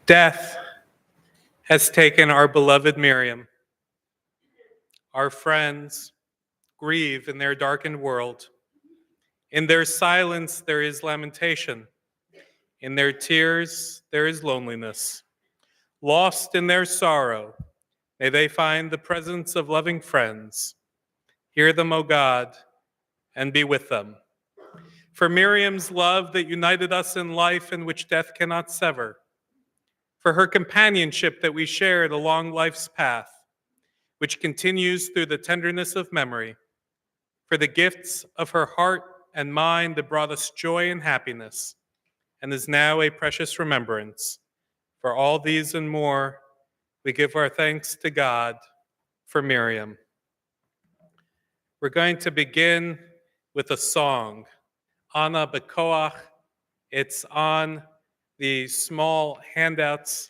Death has taken our beloved Miriam. Our friends grieve in their darkened world. In their silence, there is lamentation. In their tears, there is loneliness. Lost in their sorrow, may they find the presence of loving friends. Hear them, O God, and be with them. For Miriam's love that united us in life and which death cannot sever. For her companionship that we shared along life's path, which continues through the tenderness of memory. For the gifts of her heart and mind that brought us joy and happiness, and is now a precious remembrance. For all these and more, we give our thanks to God for Miriam. We're going to begin with a song, Ana Bekoach. It's on the small handouts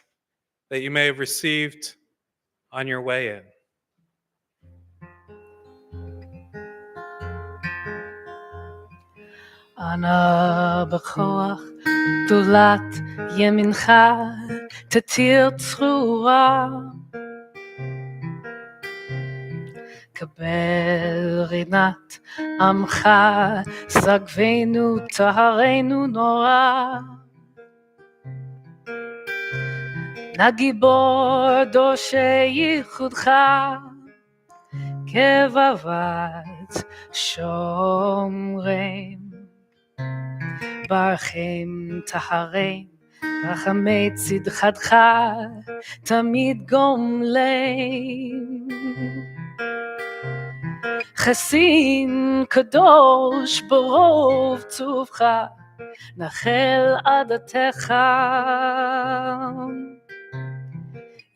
that you may have received on your way in. Ana בכוח גדולת ימינך תתיר צרורה קבל רינת עמך סגבנו טהרנו נורא נא גיבור דורשי ייחודך כבבת שומרים ברכם טהרם רחמי צדקתך תמיד גומלים חסין קדוש ברוב טובך נחל עדתך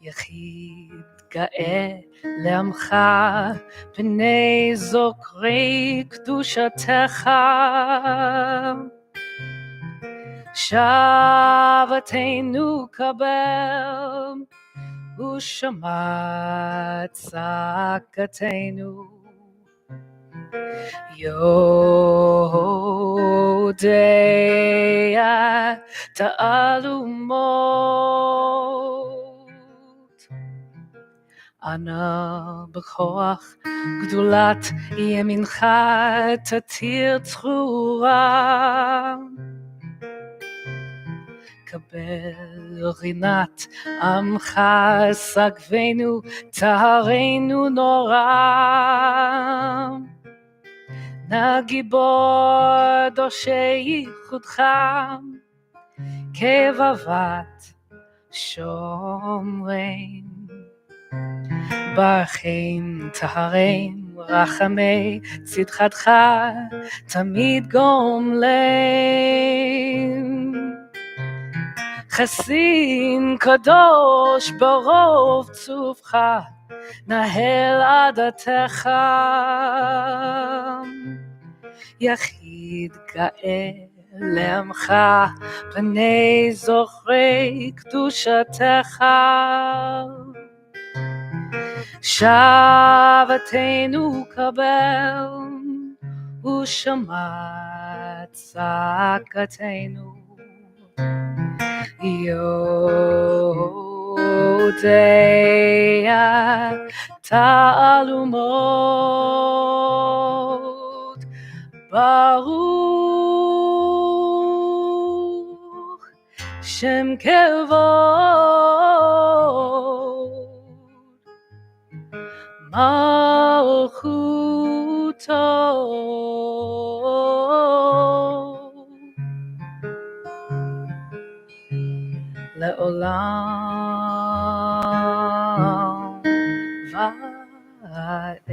יחיד גאה לעמך פני זוכרי קדושתך שבתנו קבל ושמע צעקתנו יודע תעלומות אנא בכוח גדולת ימינך תתיר צרורה קבל רינת עמך סגבנו טהרנו נורא נא גיבור דורשי ייחודך כבבת שומרים ברכם טהרם רחמי צדקתך תמיד גומלים חסין קדוש ברוב טובך נהל עדתך יחיד גאה לעמך פני זוכרי קדושתך שבתנו קבל ושמע צעקתנו יודע תעלומות ברוך שם כבוד מלכותו לעולם ועד.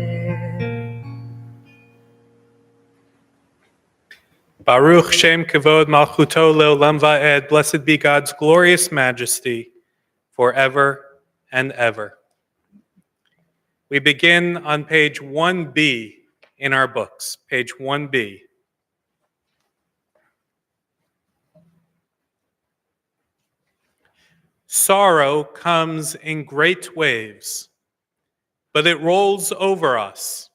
Baruch Shem Kavod Malchuto Leolam Va'ed. Blessed be God's glorious majesty forever and ever. We begin on page 1B in our books, page 1B. Sorrow comes in great waves, but it rolls over us.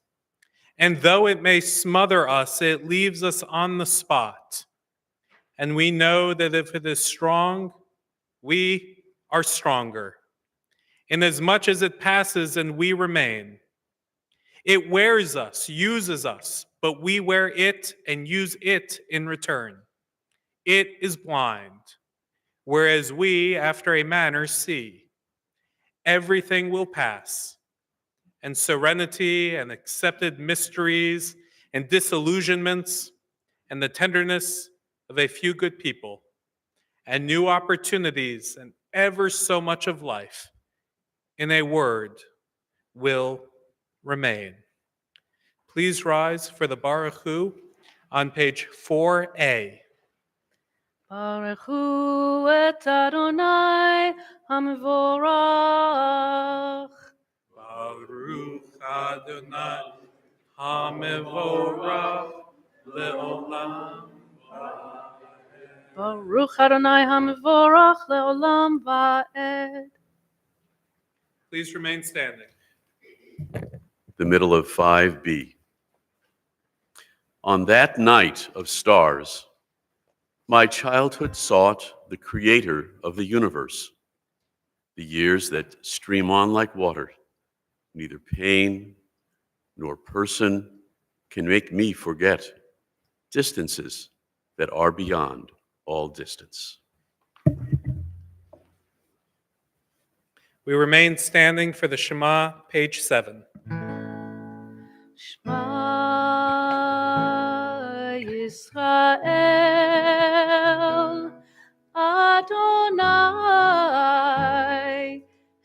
And though it may smother us, it leaves us on the spot. And we know that if it is strong, we are stronger. Inasmuch as it passes and we remain, it wears us, uses us, but we wear it and use it in return. It is blind, whereas we, after a manner, see. Everything will pass, and serenity and accepted mysteries and disillusionments and the tenderness of a few good people and new opportunities and ever so much of life, in a word, will remain. Please rise for the Baruch Hu on page 4A. ברכו את אדוני המבורך. Baruch Adonai HaMevorach Le'olam. ברוך אדוני המבורך לעולם ועד. Please remain standing. The middle of 5B. On that night of stars, my childhood sought the creator of the universe. The years that stream on like water, neither pain nor person can make me forget distances that are beyond all distance. We remain standing for the Shema, page 7. שמע ישראל, אדוני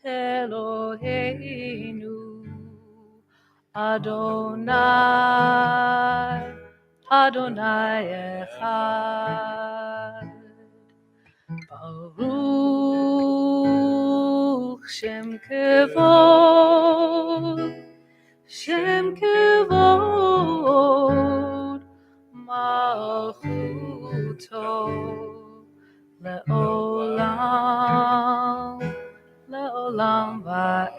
אלוהינו, אדוני, אדוני אחד. ברוך שם כבוד, שם כבוד מלכותו לעולם, לעולם ועד.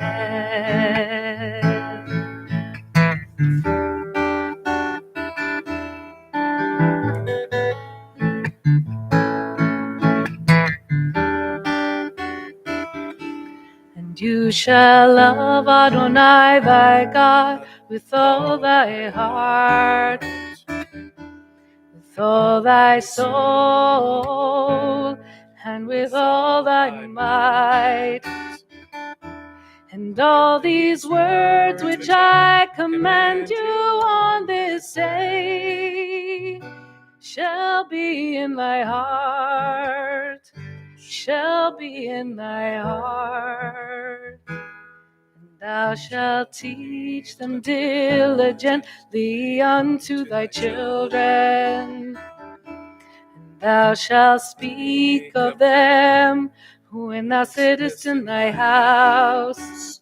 And you shall love Adonai thy God with all thy heart, with all thy soul, and with all thy might. And all these words which I command you on this day shall be in thy heart, shall be in thy heart. And thou shalt teach them diligently unto thy children, and thou shalt speak of them when thou sittest in thy house,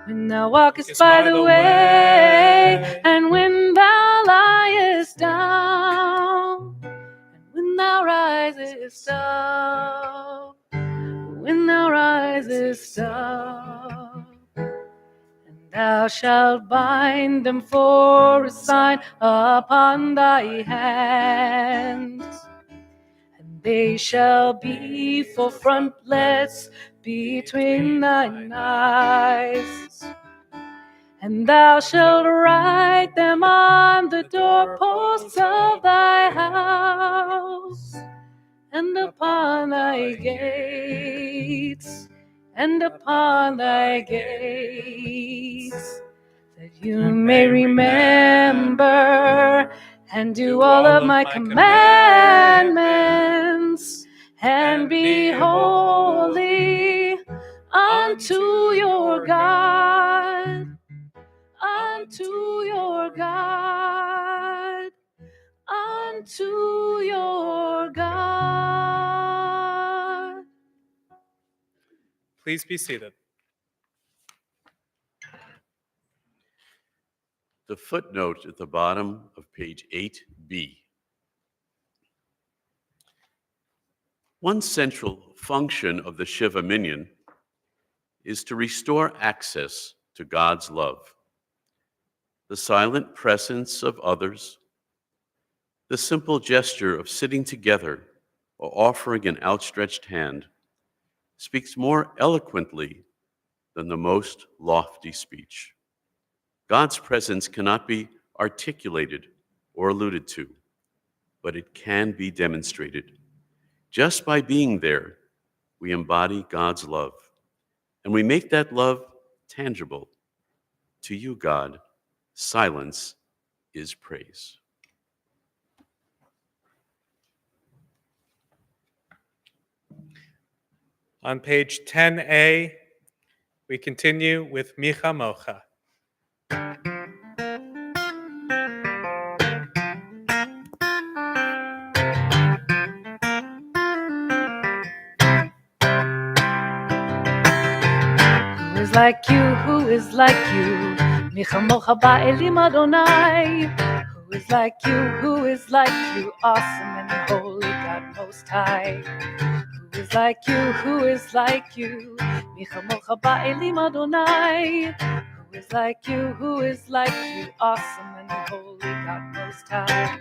when thou walkest by the way, and when thou liest down, and when thou risest up, when thou risest up. And thou shalt bind them for a sign upon thy hands, and they shall be for frontlets between thine eyes. And thou shalt write them on the doorposts of thy house, and upon thy gates, and upon thy gates, that you may remember and do all of my commandments, and be holy unto your God, unto your God, unto your God. Please be seated. The footnote at the bottom of page 8b. One central function of the Shivah minyan is to restore access to God's love. The silent presence of others, the simple gesture of sitting together or offering an outstretched hand speaks more eloquently than the most lofty speech. God's presence cannot be articulated or alluded to, but it can be demonstrated. Just by being there, we embody God's love, and we make that love tangible. To you, God, silence is praise. On page 10a, we continue with Micha Mocha. Who is like you? Who is like you? Micha Mocha Ba'elim Adonai. Who is like you? Who is like you? Awesome and holy God Most High. Who is like you? Who is like you? Micha Mocha Ba'elim Adonai. Who is like you? Who is like you? Awesome and holy God Most High.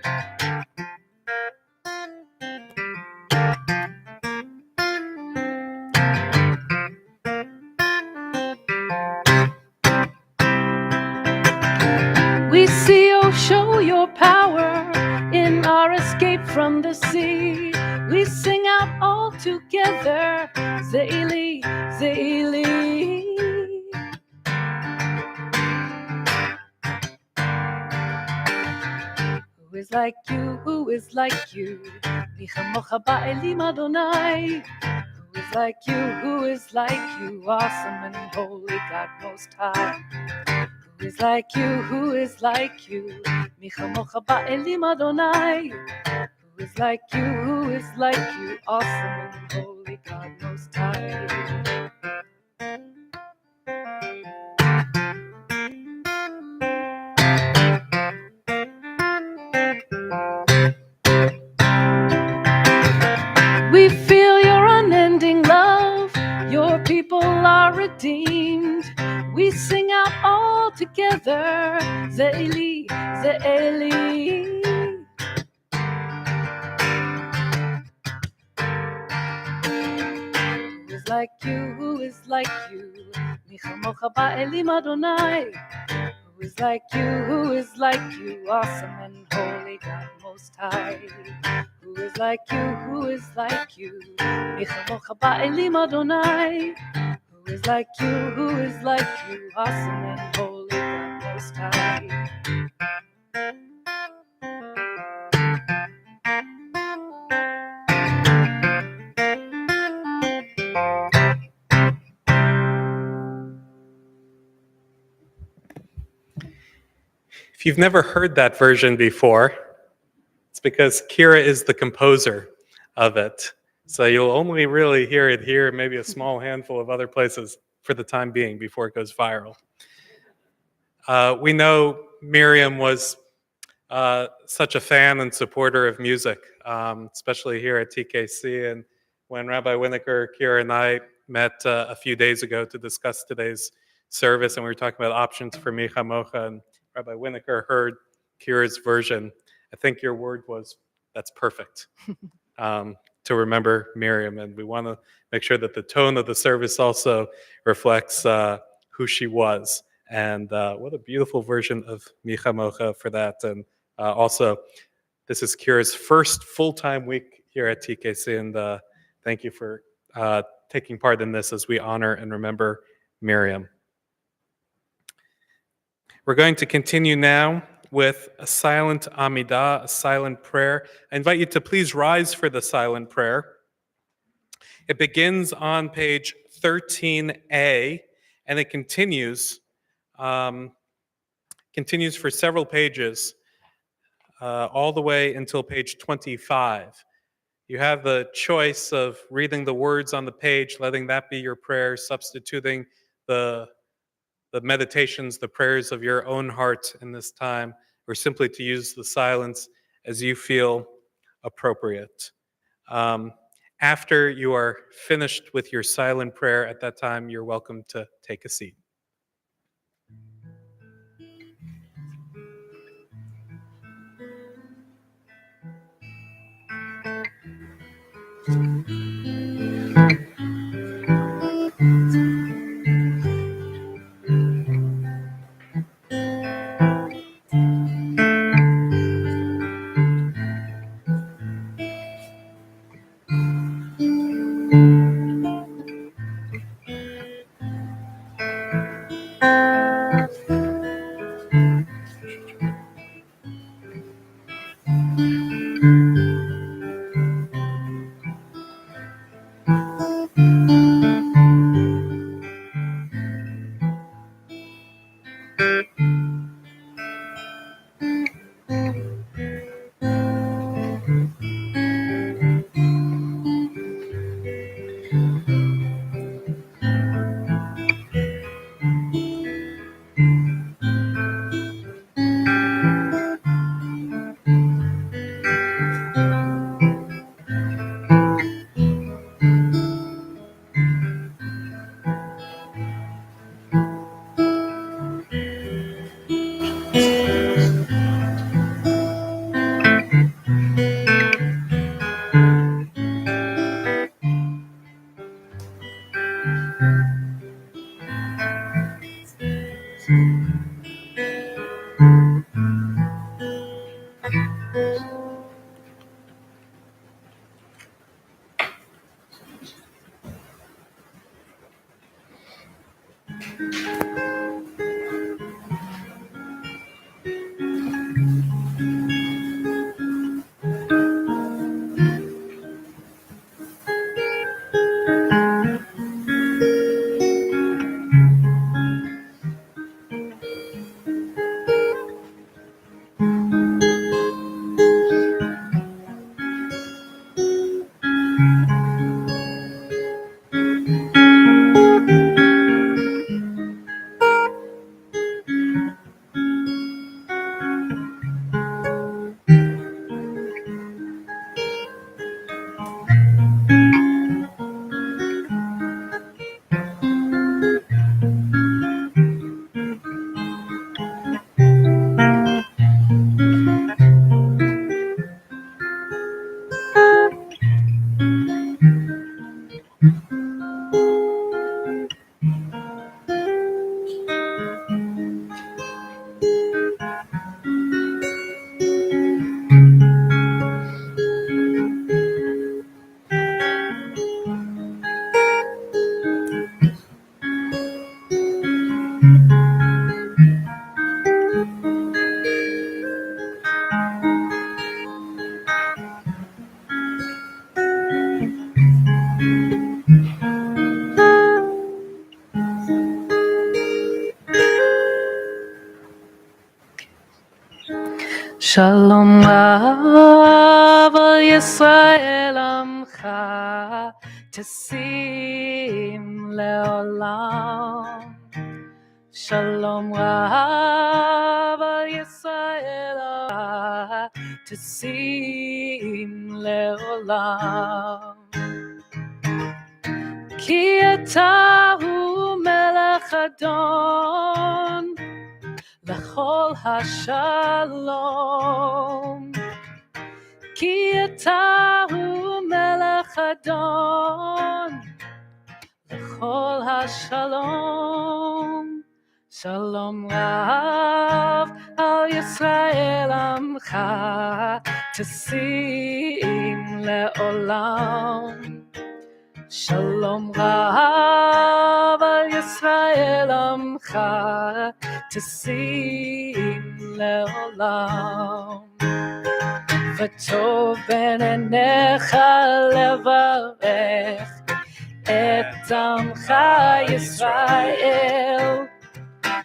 We see you show your power in our escape from the sea. We sing out all together, Ze'ili, Ze'ili. Who is like you? Who is like you? Micha Mocha Ba'elim Adonai. Who is like you? Who is like you? Awesome and holy God Most High. Who is like you? Who is like you? Micha Mocha Ba'elim Adonai. Who is like you? Who is like you? Awesome and holy God Most High. We feel your unending love. Your people are redeemed. We sing out all together, Ze'ili, Ze'ili. Who is like you? Who is like you? Micha Mocha Ba'elim Adonai. Who is like you? Who is like you? Awesome and holy God Most High. Who is like you? Who is like you? Micha Mocha Ba'elim Adonai. Who is like you? Who is like you? Awesome and holy God Most High. If you've never heard that version before, it's because Kira is the composer of it. So you'll only really hear it here, maybe a small handful of other places for the time being before it goes viral. We know Miriam was such a fan and supporter of music, especially here at TKC. And when Rabbi Winokur, Kira, and I met a few days ago to discuss today's service, and we were talking about options for Micha Mocha, and Rabbi Winokur heard Kira's version, I think your word was, that's perfect, to remember Miriam. And we want to make sure that the tone of the service also reflects who she was. And what a beautiful version of Micha Mocha for that. And also, this is Kira's first full-time week here at TKC, and thank you for taking part in this as we honor and remember Miriam. We're going to continue now with a silent Amidah, a silent prayer. I invite you to please rise for the silent prayer. It begins on page 13a, and it continues for several pages, all the way until page 25. You have the choice of reading the words on the page, letting that be your prayer, substituting the meditations, the prayers of your own heart in this time, or simply to use the silence as you feel appropriate. After you are finished with your silent prayer, at that time, you're welcome to take a seat. Shalom Rav al Yisrael Amcha Tesim Leolam. Shalom Rav al Yisrael Amcha Tesim Leolam. Ki Atahu Melech Adon L'chol hashalom, ki atahu melech adon, L'chol hashalom. Shalom Rav al Yisrael Amcha Tesim le'olam. Shalom Rav al Yisrael Amcha Tesim le'olam. V'tov b'neinecha levarech את עמך ישראל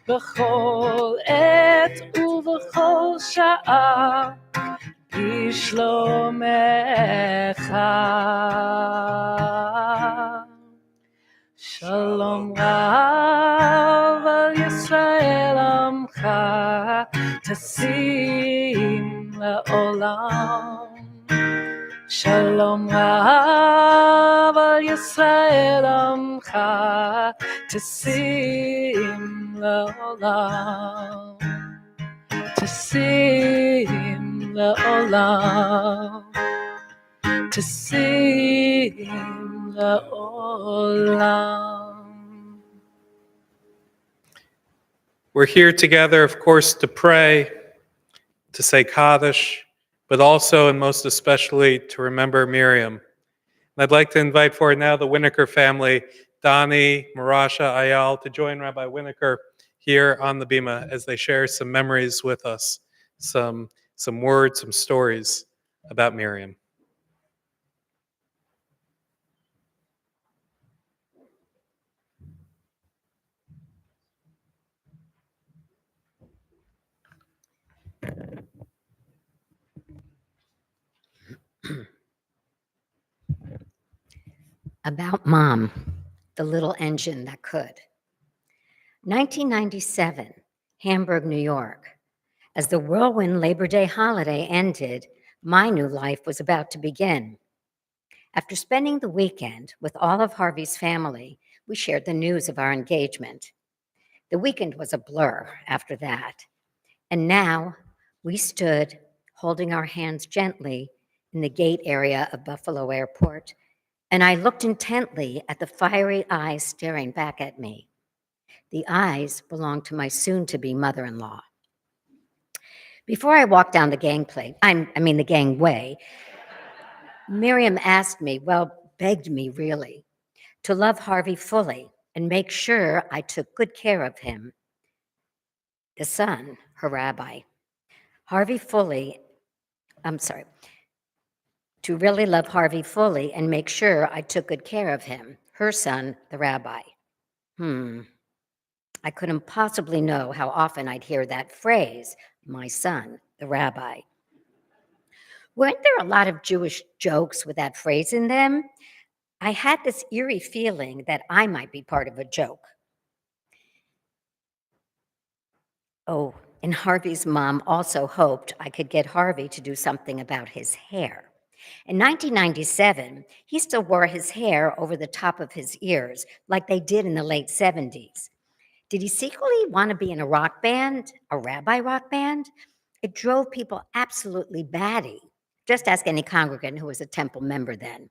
בכל עת ובכל שעה בשלומך. שלום רב על ישראל עמך תשים לעולם. שלום רב על ישראל עמך תשים לעולם. תשים לעולם. תשים לעולם. We're here together, of course, to pray, to say Kaddish, but also and most especially to remember Miriam. And I'd like to invite forward now the Winokur family, Donnie, Marasha, Ayal, to join Rabbi Winokur here on the Bima as they share some memories with us, some words, some stories about Miriam. About Mom, the little engine that could. 1997, Hamburg, New York. As the whirlwind Labor Day holiday ended, my new life was about to begin. After spending the weekend with all of Harvey's family, we shared the news of our engagement. The weekend was a blur after that. And now we stood holding our hands gently in the gate area of Buffalo Airport, and I looked intently at the fiery eyes staring back at me. The eyes belonged to my soon-to-be mother-in-law. Before I walked down the the gangway, Miriam asked me, begged me really, to love Harvey fully and make sure I took good care of him. The son, her rabbi. To really love Harvey fully and make sure I took good care of him, her son, the rabbi. I couldn't possibly know how often I'd hear that phrase, my son, the rabbi. Weren't there a lot of Jewish jokes with that phrase in them? I had this eerie feeling that I might be part of a joke. Oh, and Harvey's mom also hoped I could get Harvey to do something about his hair. In 1997, he still wore his hair over the top of his ears, like they did in the late 70s. Did he secretly want to be in a rock band, a rabbi rock band? It drove people absolutely batty. Just ask any congregant who was a temple member then.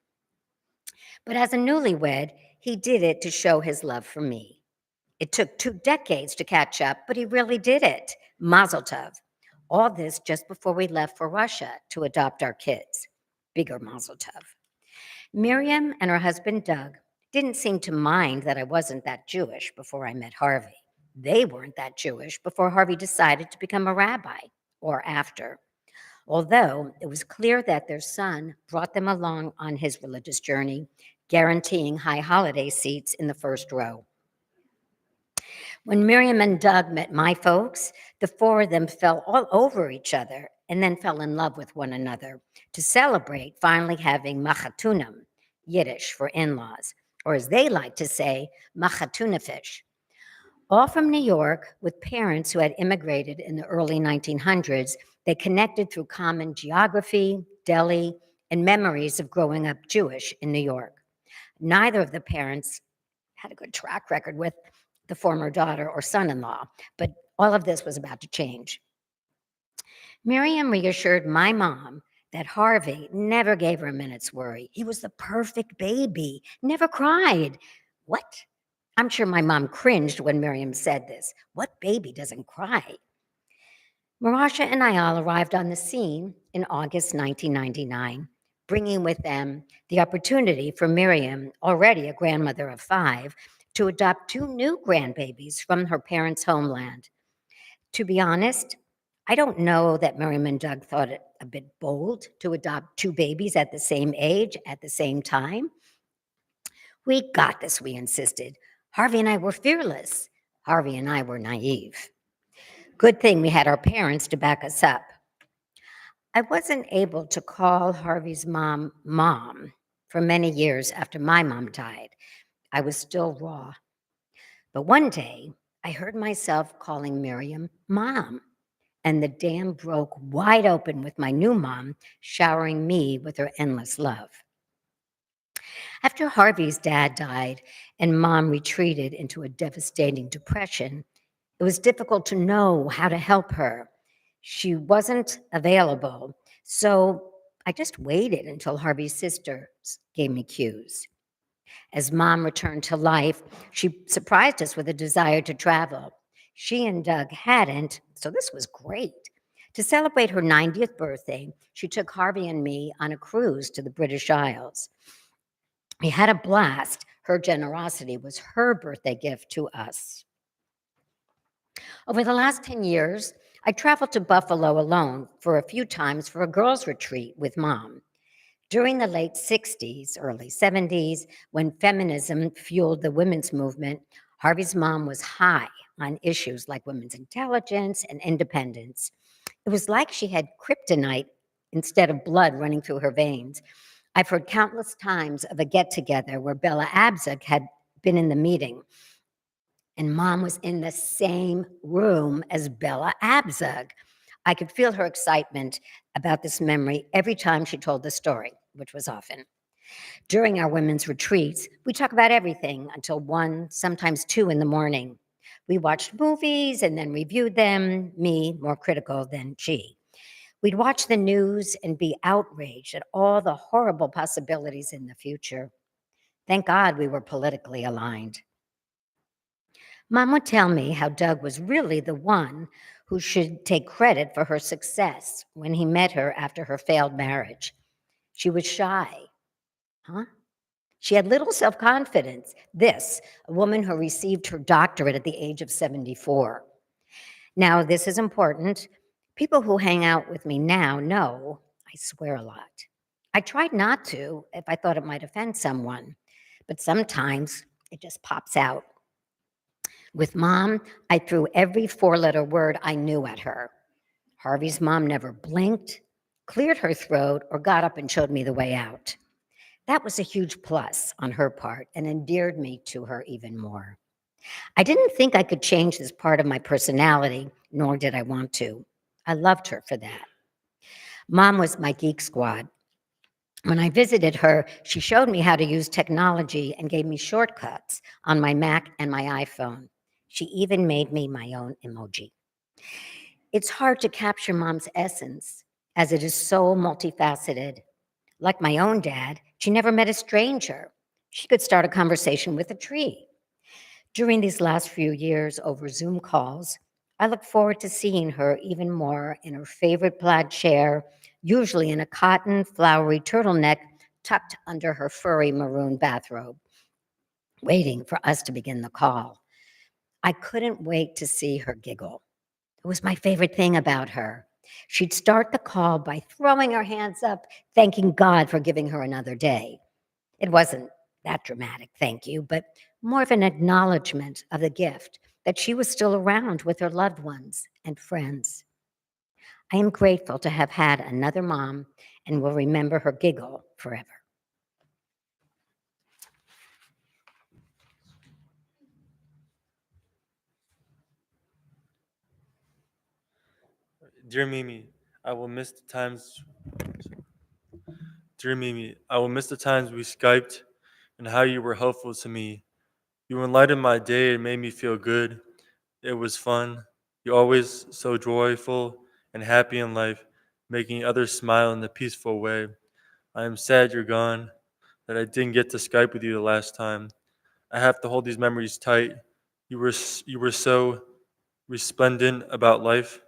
But as a newlywed, he did it to show his love for me. It took 2 decades to catch up, but he really did it. Mazel tov. All this just before we left for Russia to adopt our kids. Bigger mazel tov. Miriam and her husband Doug didn't seem to mind that I wasn't that Jewish before I met Harvey. They weren't that Jewish before Harvey decided to become a rabbi, or after. Although it was clear that their son brought them along on his religious journey, guaranteeing high holiday seats in the first row. When Miriam and Doug met my folks, the 4 of them fell all over each other and then fell in love with one another to celebrate finally having machatunam, Yiddish for in-laws, or as they like to say, machatuna fish. All from New York, with parents who had immigrated in the early 1900s, they connected through common geography, deli, and memories of growing up Jewish in New York. Neither of the parents had a good track record with the former daughter or son-in-law, but all of this was about to change. Miriam reassured my mom that Harvey never gave her a minute's worry. He was the perfect baby, never cried. What? I'm sure my mom cringed when Miriam said this. What baby doesn't cry? Marasha and Ayal arrived on the scene in August 1999, bringing with them the opportunity for Miriam, already a grandmother of 5, to adopt 2 new grandbabies from her parents' homeland. To be honest, I don't know that Miriam and Doug thought it a bit bold to adopt 2 babies at the same age, at the same time. We got this, we insisted. Harvey and I were fearless. Harvey and I were naive. Good thing we had our parents to back us up. I wasn't able to call Harvey's mom, Mom, for many years after my mom died. I was still raw. But one day, I heard myself calling Miriam Mom, and the dam broke wide open with my new mom showering me with her endless love. After Harvey's dad died and mom retreated into a devastating depression, it was difficult to know how to help her. She wasn't available, so I just waited until Harvey's sisters gave me cues. As mom returned to life, she surprised us with a desire to travel. She and Doug hadn't, so this was great. To celebrate her 90th birthday, she took Harvey and me on a cruise to the British Isles. We had a blast. Her generosity was her birthday gift to us. Over the last 10 years, I traveled to Buffalo alone for a few times for a girls' retreat with mom. During the late 60s, early 70s, when feminism fueled the women's movement, Harvey's mom was high on issues like women's intelligence and independence. It was like she had kryptonite instead of blood running through her veins. I've heard countless times of a get-together where Bella Abzug had been in the meeting, and mom was in the same room as Bella Abzug. I could feel her excitement about this memory every time she told the story, which was often. During our women's retreats, we talk about everything until 1, sometimes 2 in the morning. We watched movies and then reviewed them, me more critical than she. We'd watch the news and be outraged at all the horrible possibilities in the future. Thank God we were politically aligned. Mom would tell me how Doug was really the one who should take credit for her success when he met her after her failed marriage. She was shy. Huh? She had little self-confidence. This, a woman who received her doctorate at the age of 74. Now, this is important. People who hang out with me now know I swear a lot. I tried not to if I thought it might offend someone, but sometimes it just pops out. With mom, I threw every 4-letter word I knew at her. Harvey's mom never blinked, cleared her throat, or got up and showed me the way out. That was a huge plus on her part and endeared me to her even more. I didn't think I could change this part of my personality, nor did I want to. I loved her for that. Mom was my geek squad. When I visited her, she showed me how to use technology and gave me shortcuts on my Mac and my iPhone. She even made me my own emoji. It's hard to capture mom's essence, as it is so multifaceted. Like my own dad, she never met a stranger. She could start a conversation with a tree. During these last few years over Zoom calls, I look forward to seeing her even more in her favorite plaid chair, usually in a cotton, flowery turtleneck tucked under her furry maroon bathrobe, waiting for us to begin the call. I couldn't wait to see her giggle. It was my favorite thing about her. She'd start the call by throwing her hands up, thanking God for giving her another day. It wasn't that dramatic, thank you, but more of an acknowledgement of the gift that she was still around with her loved ones and friends. I am grateful to have had another mom and will remember her giggle forever. Dear Mimi, I will miss the times. Dear Mimi, I will miss the times we Skyped and how you were helpful to me. You enlightened my day and made me feel good. It was fun. You're always so joyful and happy in life, making others smile in a peaceful way. I am sad you're gone, that I didn't get to Skype with you the last time. I have to hold these memories tight. You were so resplendent about life,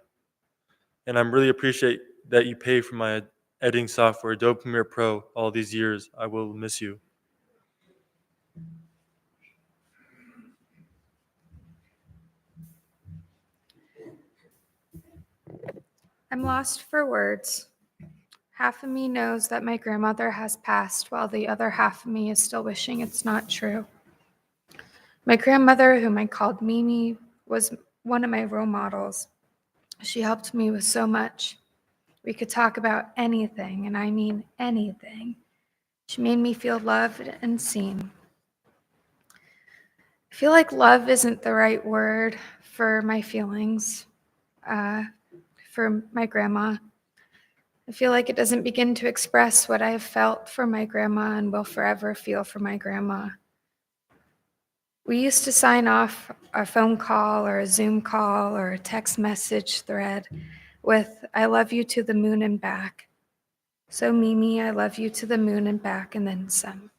and I'm really appreciate that you paid for my editing software, Adobe Premiere Pro, all these years. I will miss you. I'm lost for words. Half of me knows that my grandmother has passed, while the other half of me is still wishing it's not true. My grandmother, whom I called Mimi, was one of my role models. She helped me with so much. We could talk about anything, and I mean anything. She made me feel loved and seen. I feel like love isn't the right word for my feelings, for my grandma. I feel like it doesn't begin to express what I have felt for my grandma and will forever feel for my grandma. We used to sign off a phone call or a Zoom call or a text message thread with, "I love you to the moon and back." So Mimi, I love you to the moon and back and then some.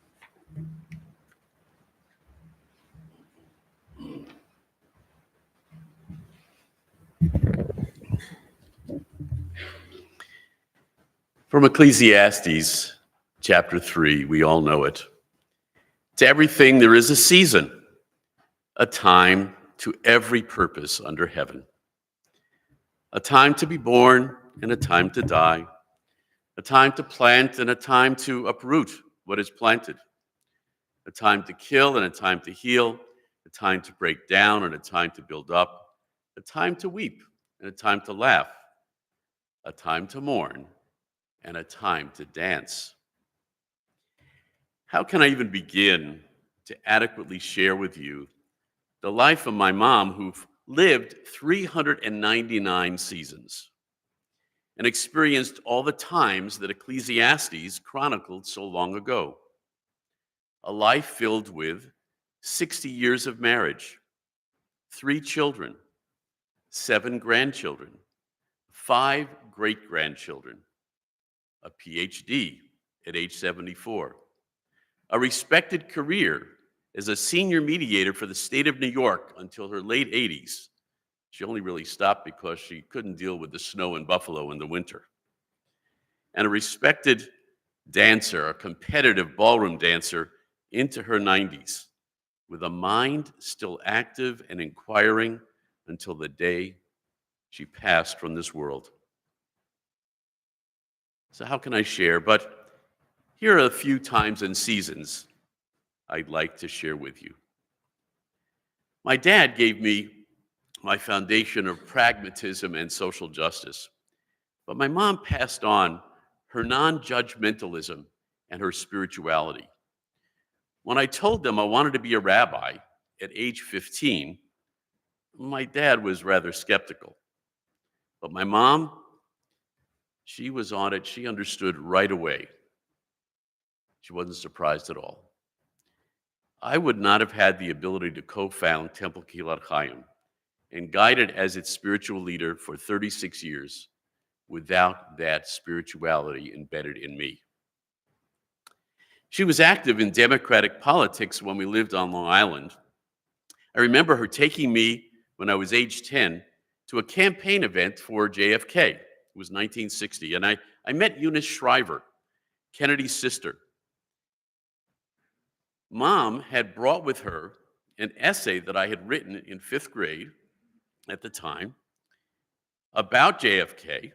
From Ecclesiastes chapter 3, we all know it. To everything there is a season, a time to every purpose under heaven. A time to be born and a time to die. A time to plant and a time to uproot what is planted. A time to kill and a time to heal. A time to break down and a time to build up. A time to weep and a time to laugh. A time to mourn and a time to dance. How can I even begin to adequately share with you the life of my mom, who lived 399 seasons and experienced all the times that Ecclesiastes chronicled so long ago? A life filled with 60 years of marriage, 3 children, 7 grandchildren, 5 great-grandchildren, a PhD at age 74, a respected career as a senior mediator for the state of New York until her late 80s. She only really stopped because she couldn't deal with the snow in Buffalo in the winter. And a respected dancer, a competitive ballroom dancer into her 90s, with a mind still active and inquiring until the day she passed from this world. So how can I share? But here are a few times and seasons I'd like to share with you. My dad gave me my foundation of pragmatism and social justice, but my mom passed on her non-judgmentalism and her spirituality. When I told them I wanted to be a rabbi at age 15, my dad was rather skeptical. But my mom, she was on it. She understood right away. She wasn't surprised at all. I would not have had the ability to co-found Temple Kilat Chaim and guide it as its spiritual leader for 36 years without that spirituality embedded in me. She was active in Democratic politics when we lived on Long Island. I remember her taking me, when I was age 10, to a campaign event for JFK. It was 1960, and I met Eunice Shriver, Kennedy's sister. Mom had brought with her an essay that I had written in 5th grade at the time about JFK,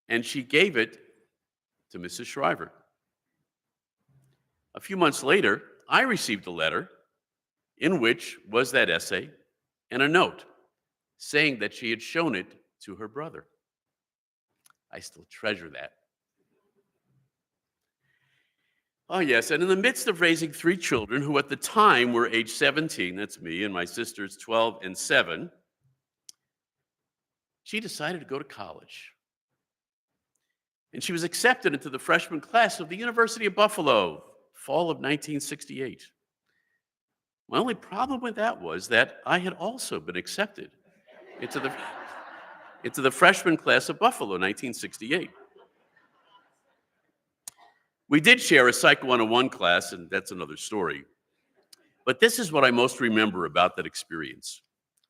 and she gave it to Mrs. Shriver. A few months later, I received a letter in which was that essay and a note saying that she had shown it to her brother. I still treasure that. Oh, yes, and in the midst of raising 3 children who at the time were age 17, that's me, and my sisters 12 and 7, she decided to go to college. And she was accepted into the freshman class of the University of Buffalo, fall of 1968. My only problem with that was that I had also been accepted into the freshman class of Buffalo, 1968. We did share a Psych 101 class, and that's another story. But this is what I most remember about that experience.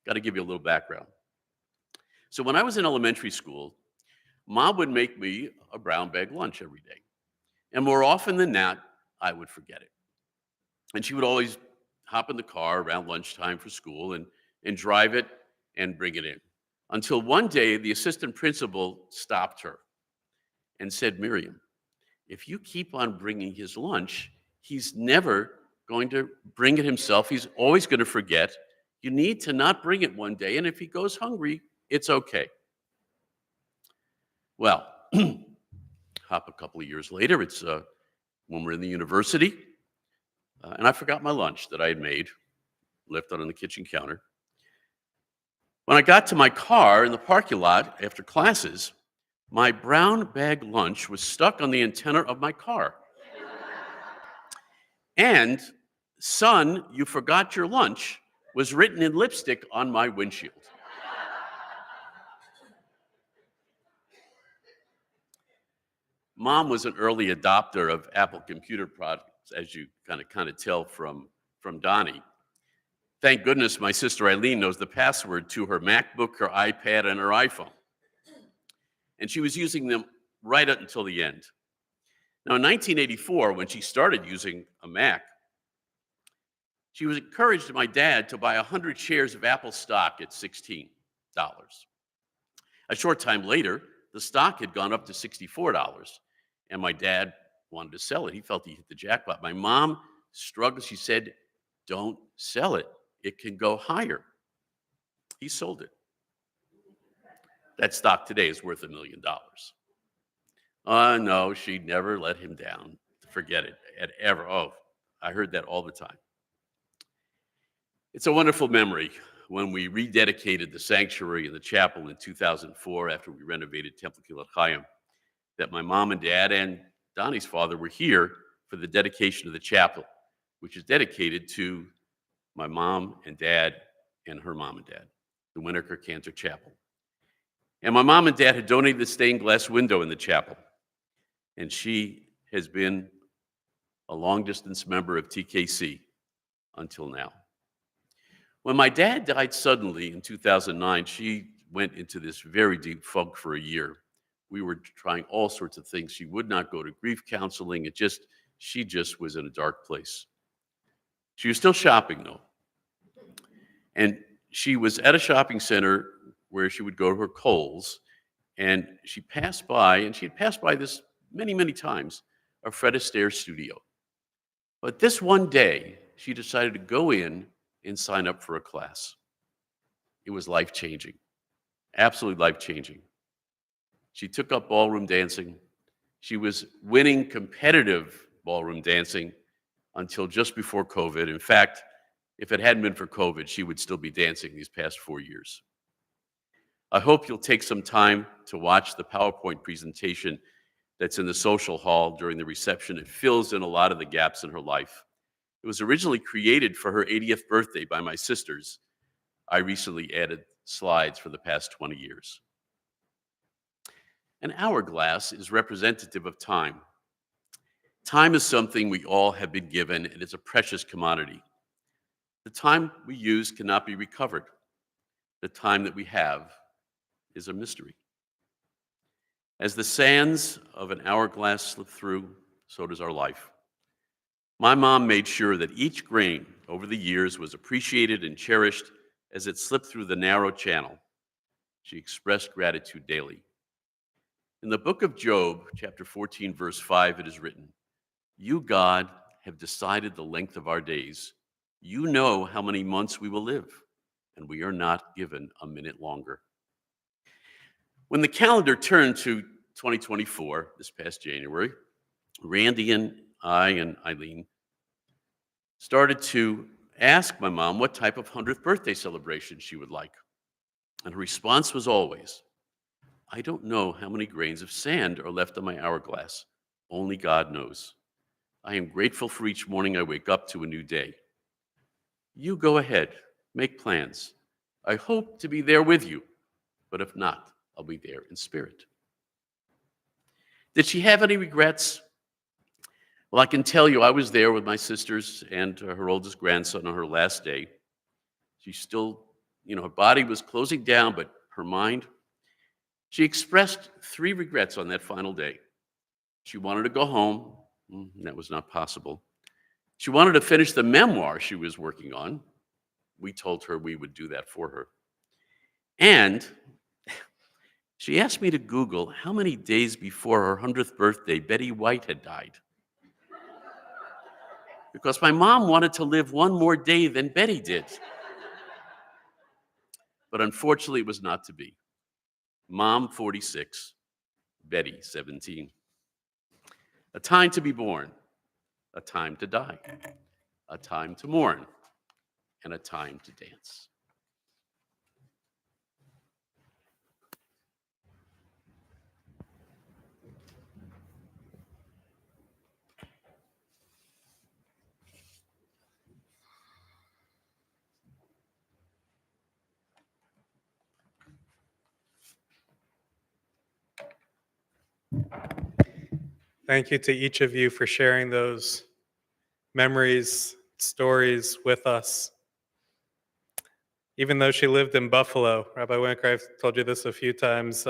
Got to give you a little background. So when I was in elementary school, Mom would make me a brown bag lunch every day. And more often than not, I would forget it. And she would always hop in the car around lunchtime for school and drive it and bring it in. Until one day, the assistant principal stopped her and said, Miriam, if you keep on bringing his lunch, he's never going to bring it himself. He's always going to forget. You need to not bring it one day, and if he goes hungry, it's okay. Well, hop a couple of years later, it's when we're in the university, and I forgot my lunch that I had made, left it on the kitchen counter. When I got to my car in the parking lot after classes, my brown bag lunch was stuck on the antenna of my car. And, son, you forgot your lunch, was written in lipstick on my windshield. Mom was an early adopter of Apple computer products, as you kind of tell from Donnie. Thank goodness my sister Eileen knows the password to her MacBook, her iPad, and her iPhone. And she was using them right up until the end. Now, in 1984, when she started using a Mac, she was encouraged by my dad to buy 100 shares of Apple stock at $16. A short time later, the stock had gone up to $64, and my dad wanted to sell it. He felt he hit the jackpot. My mom struggled. She said, don't sell it. It can go higher. He sold it. That stock today is worth $1 million. No, she never let him down. Forget it. Ever. Oh, I heard that all the time. It's a wonderful memory when we rededicated the sanctuary and the chapel in 2004 after we renovated Temple Kilat Chaim, that my mom and dad and Donnie's father were here for the dedication of the chapel, which is dedicated to my mom and dad and her mom and dad, the Winokur Cantor Chapel. And my mom and dad had donated the stained glass window in the chapel, and she has been a long-distance member of TKC until now. When my dad died suddenly in 2009, she went into this very deep funk for a year. We were trying all sorts of things. She would not go to grief counseling. She just was in a dark place. She was still shopping, though. And she was at a shopping center where she would go to her Kohl's, and she had passed by this many, many times, a Fred Astaire studio. But this one day, she decided to go in and sign up for a class. It was life-changing, absolutely life-changing. She took up ballroom dancing. She was winning competitive ballroom dancing until just before COVID. In fact, if it hadn't been for COVID, she would still be dancing these past 4 years. I hope you'll take some time to watch the PowerPoint presentation that's in the social hall during the reception. It fills in a lot of the gaps in her life. It was originally created for her 80th birthday by my sisters. I recently added slides for the past 20 years. An hourglass is representative of time. Time is something we all have been given, and it's a precious commodity. The time we use cannot be recovered. The time that we have is a mystery. As the sands of an hourglass slip through, so does our life. My mom made sure that each grain over the years was appreciated and cherished as it slipped through the narrow channel. She expressed gratitude daily. In the book of Job, chapter 14, verse 5, it is written, "You, God, have decided the length of our days. You know how many months we will live, and we are not given a minute longer." When the calendar turned to 2024, this past January, Randy and I and Eileen started to ask my mom what type of 100th birthday celebration she would like. And her response was always, "I don't know how many grains of sand are left on my hourglass. Only God knows. I am grateful for each morning I wake up to a new day. You go ahead, make plans. I hope to be there with you, but if not, I'll be there in spirit." Did she have any regrets? Well, I can tell you I was there with my sisters and her oldest grandson on her last day. She still, her body was closing down, but her mind, she expressed 3 regrets on that final day. She wanted to go home. That was not possible. She wanted to finish the memoir she was working on. We told her we would do that for her. And She asked me to Google how many days before her 100th birthday Betty White had died. Because my mom wanted to live one more day than Betty did. But unfortunately, it was not to be. Mom, 46, Betty, 17. A time to be born, a time to die, a time to mourn, and a time to dance. Thank you to each of you for sharing those memories, stories with us. Even though she lived in Buffalo, Rabbi Winokur, I've told you this a few times,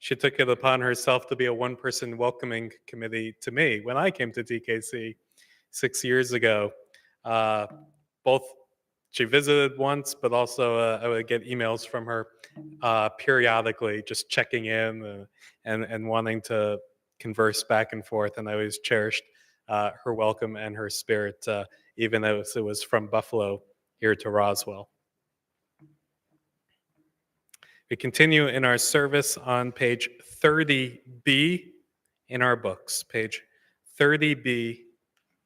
she took it upon herself to be a one-person welcoming committee to me when I came to DKC 6 years ago. Both she visited once, but also I would get emails from her periodically, just checking in and wanting to converse back and forth. And I always cherished her welcome and her spirit, even as it was from Buffalo here to Roswell. We continue in our service on page 30B in our books, page 30B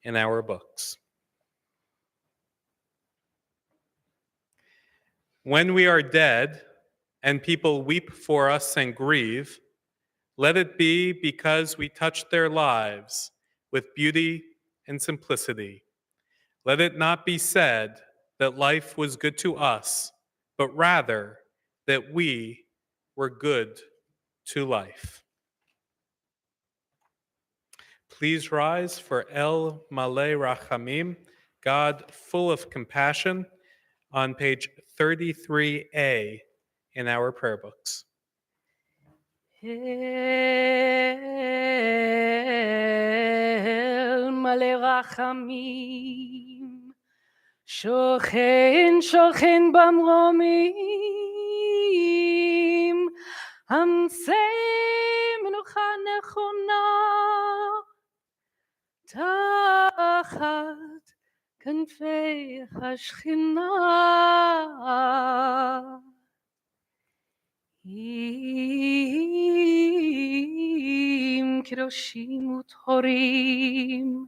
in our books. When we are dead and people weep for us and grieve, let it be because we touched their lives with beauty and simplicity. Let it not be said that life was good to us, but rather that we were good to life. Please rise for El Maleh Rachamim, God full of compassion, on page 33A in our prayer books. El Maleh Rachamim, Shochen במרומים, עמסי מנוחה נכונה, תחת כנפי השכינה. עם קדושים וטהורים,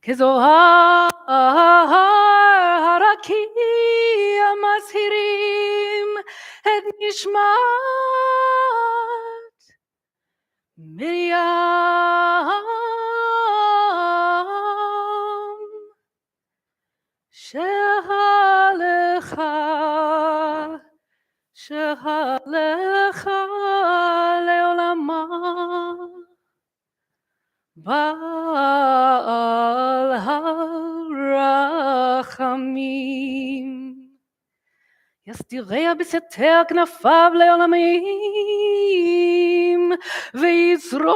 כזוהר הרקיע מזהירים את נשמת מרים, שהלכה לעולמה, בעל הרחמים. יסתיריה בסתר כנפיו לעולמים, ויצרור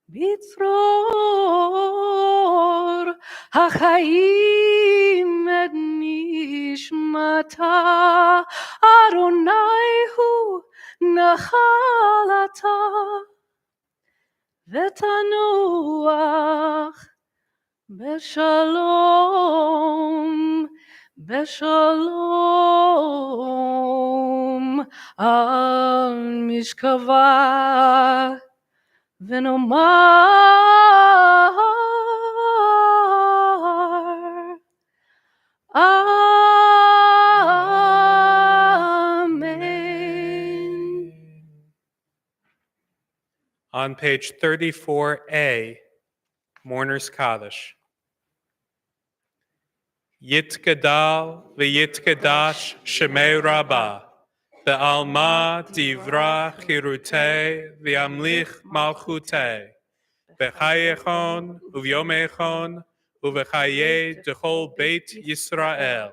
בצרור החיים את נשמתה. אדוני הוא נחלתה, ותנוח בשלום, בשלום על משכבה. ונאמר Amen. On page 34A, Mourner's Kaddish. Yitgadal v'yitgadash shemei Rabbah, be'alma divra chirutei v'yamlich malchutei, v'chayechon uvyomechon uv'chaye dechol beit Yisrael,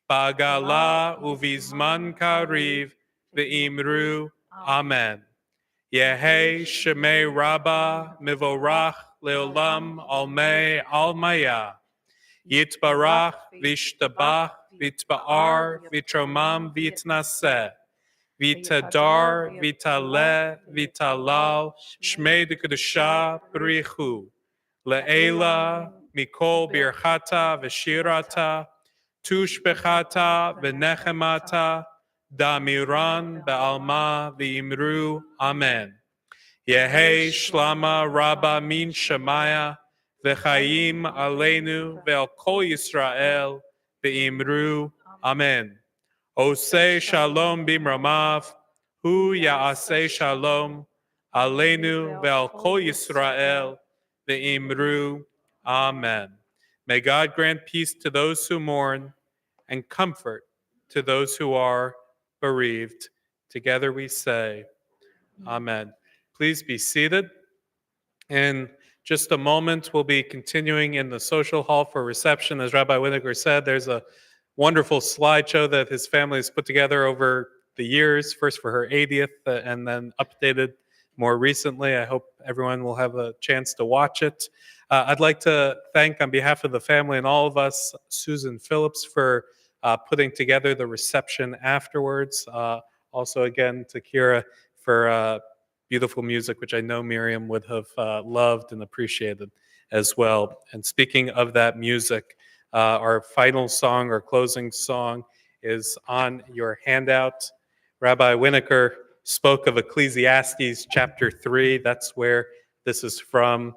ba'agala uvizman kariv v'imru Amen. Yehei shemei Rabbah mivorach leolam almei almaya. Yitbarach v'ishtabach vitba'ar, vitromam, vitnaseh, vitadar, vitale, vitalal, shmei de kedusha, brichu, le'ela, mikol birchata, v'shirata, tushbechata, v'nechemata, damiran, be'alma, v'imru, amen. Yehi shlama rabba min shemaya, v'chaim aleinu, ve'al kol Yisrael, v'imru, amen. Oseh shalom bimramav, hu ya'aseh shalom, aleinu ve'al kol Yisrael, ve'imru, amen. May God grant peace to those who mourn and comfort to those who are bereaved. Together we say, amen. Please be seated. In just a moment, we'll be continuing in the social hall for reception. As Rabbi Winokur said, there's a wonderful slideshow that his family has put together over the years, first for her 80th and then updated more recently. I hope everyone will have a chance to watch it. I'd like to thank, on behalf of the family and all of us, Susan Phillips for putting together the reception afterwards. Also, again, to Kira for beautiful music, which I know Miriam would have loved and appreciated as well. And speaking of that music, our final song, our closing song, is on your handout. Rabbi Winokur spoke of Ecclesiastes chapter 3. That's where this is from,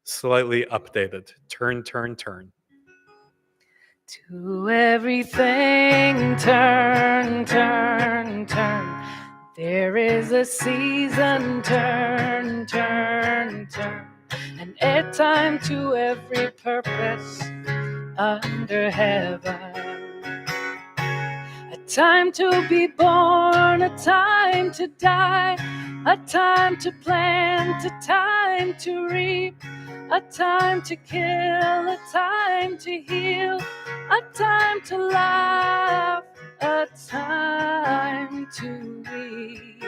slightly updated. Turn, turn, turn. To everything turn, turn, turn. There is a season, turn, turn, turn. An time to every purpose under heaven. A time to be born, a time to die, a time to plant, a time to reap, a time to kill, a time to heal, a time to laugh, a time to weep.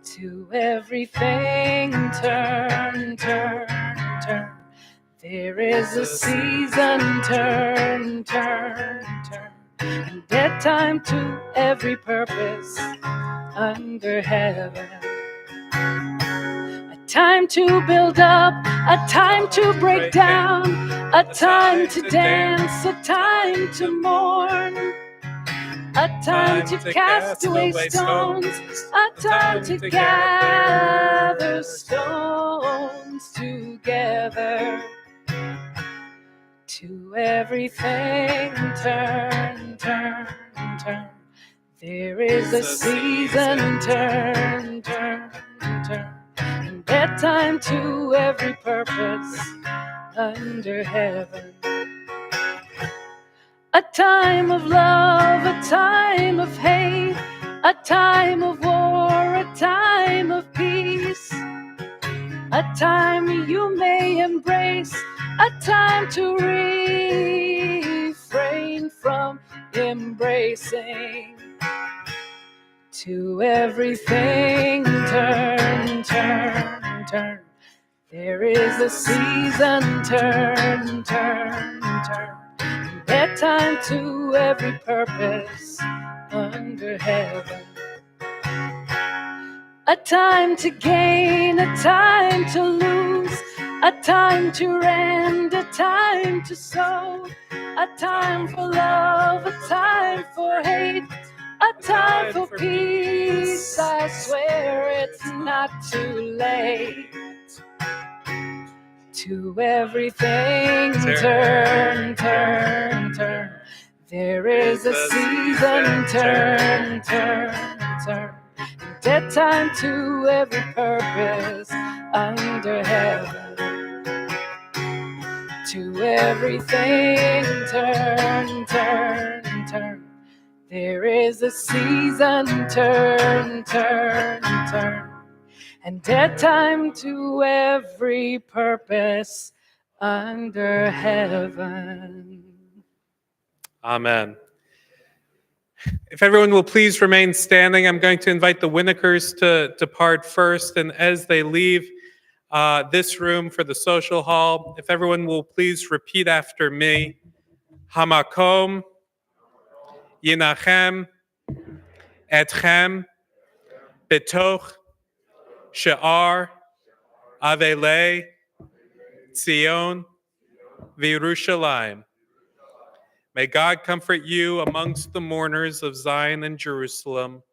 To everything turn, turn, turn. There is a season, turn, turn, turn. And dead time to every purpose under heaven. A time to build up, a time to break down, a time to dance, a time to mourn, a time to cast away stones, a time to gather stones together. To everything turn, turn, turn. There is a season, turn, turn, turn. And that time to every purpose under heaven. A time of love, a time of hate, a time of war, a time of peace, a time you may embrace, a time to refrain from embracing. To everything turn, turn, turn. There is a season, turn, turn, turn. That time to every purpose under heaven. A time to gain, a time to lose, a time to rend, a time to sow, a time for love, a time for hate, a time for peace. I swear it's not too late. To everything turn, turn, turn. There is a season, turn, turn, turn. Dead time to every purpose under heaven. To everything turn, turn, turn. There is a season, turn, turn, turn. And dead time to every purpose under heaven. Amen. If everyone will please remain standing, I'm going to invite the Winokurs to depart first. And as they leave this room for the social hall, if everyone will please repeat after me. Hamakom Yinachem Etchem Betoch She'ar Avele Tzion V'Yerushalayim. May God comfort you amongst the mourners of Zion and Jerusalem.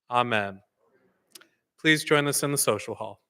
Amen. Please join us in the social hall.